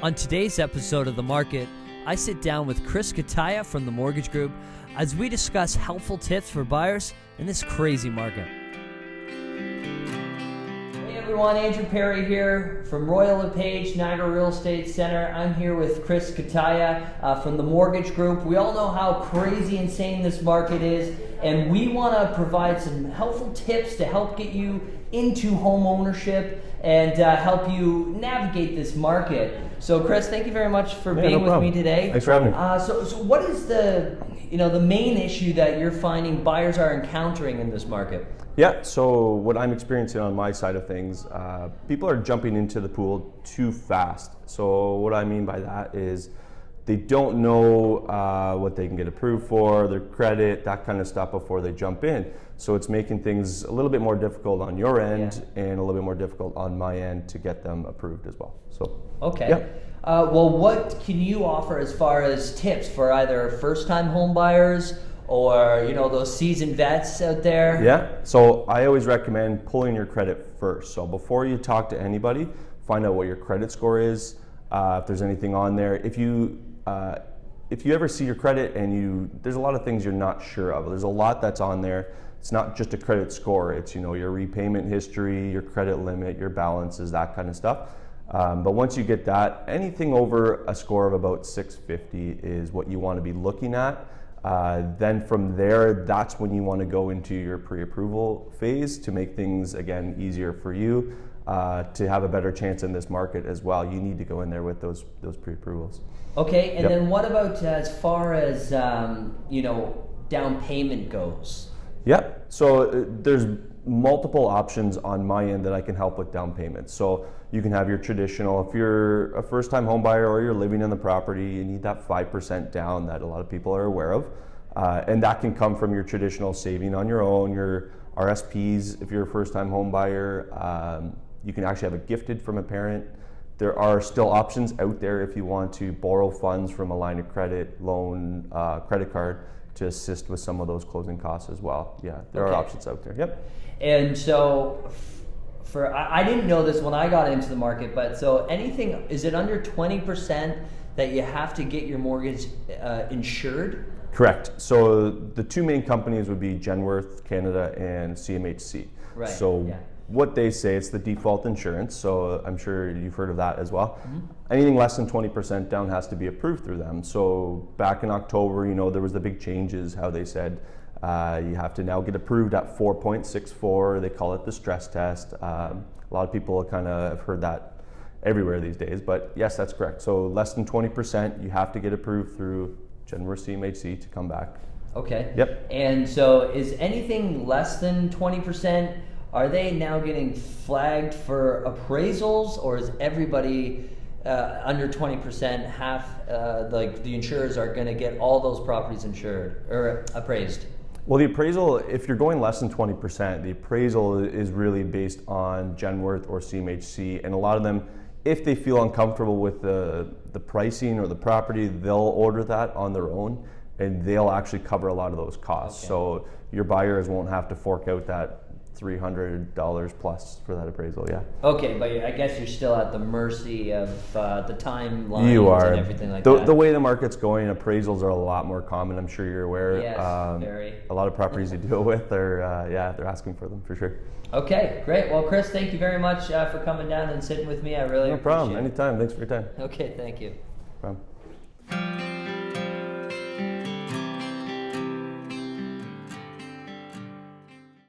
On today's episode of The Market, I sit down with Cutaia from the Mortgage Group as we discuss helpful tips for buyers in this crazy market. Hey everyone, Andrew Perrie here from Royal LePage, Niagara Real Estate Center. I'm here with Cutaia from the Mortgage Group. We all know how crazy insane this market is, and we want to provide some helpful tips to help get you into home ownership and help you navigate this market. So Chris, thank you very much for being with me today. Thanks for having me. So what is the main issue that you're finding buyers are encountering in this market? Yeah, so what I'm experiencing on my side of things, people are jumping into the pool too fast. So what I mean by that is they don't know what they can get approved for, their credit, that kind of stuff before they jump in. So it's making things a little bit more difficult on your end and a little bit more difficult on my end to get them approved as well. So okay. Yeah. Well, what can you offer as far as tips for either first-time home buyers or those seasoned vets out there? Yeah, so I always recommend pulling your credit first. So before you talk to anybody, find out what your credit score is, if there's anything on there. If you ever see your credit and there's a lot of things you're not sure of. There's a lot that's on there. It's not just a credit score. It's your repayment history, your credit limit, your balances, that kind of stuff. But once you get that, anything over a score of about 650 is what you want to be looking at. Then from there, that's when you want to go into your pre-approval phase to make things, again, easier for you to have a better chance in this market as well. You need to go in there with those pre-approvals. Okay, and then what about as far as down payment goes? Yeah, so there's multiple options on my end that I can help with down payments. So you can have your traditional, if you're a first-time home buyer or you're living in the property, you need that 5% down that a lot of people are aware of. And that can come from your traditional saving on your own, your RSPs. If you're a first-time home buyer, you can actually have it gifted from a parent. There are still options out there if you want to borrow funds from a line of credit, loan, credit card to assist with some of those closing costs as well. Yeah, there are options out there. Yep. And so I didn't know this when I got into the market, but so anything, is it under 20% that you have to get your mortgage insured? Correct. So the two main companies would be Genworth Canada and CMHC. Right. So what they say, it's the default insurance. So I'm sure you've heard of that as well. Mm-hmm. Anything less than 20% down has to be approved through them. So back in October, there was the big changes, how they said you have to now get approved at 4.64. They call it the stress test. A lot of people kind of have heard that everywhere these days, but yes, that's correct. So less than 20%, you have to get approved through Genworth CMHC to come back. Okay. Yep. And so is anything less than 20%, are they now getting flagged for appraisals, or is everybody under 20% like the insurers are going to get all those properties insured or appraised? Well, the appraisal, if you're going less than 20%, the appraisal is really based on Genworth or CMHC, and a lot of them, if they feel uncomfortable with the pricing or the property, they'll order that on their own, and they'll actually cover a lot of those costs. Okay. So your buyers won't have to fork out that $300 plus for that appraisal, yeah. Okay, but I guess you're still at the mercy of the timeline and everything like that. The way the market's going, appraisals are a lot more common. I'm sure you're aware. Yes, very. A lot of properties you deal with are, they're asking for them for sure. Okay, great. Well, Chris, thank you very much for coming down and sitting with me. I really appreciate it. No problem. Anytime. Thanks for your time. Okay, thank you. No problem.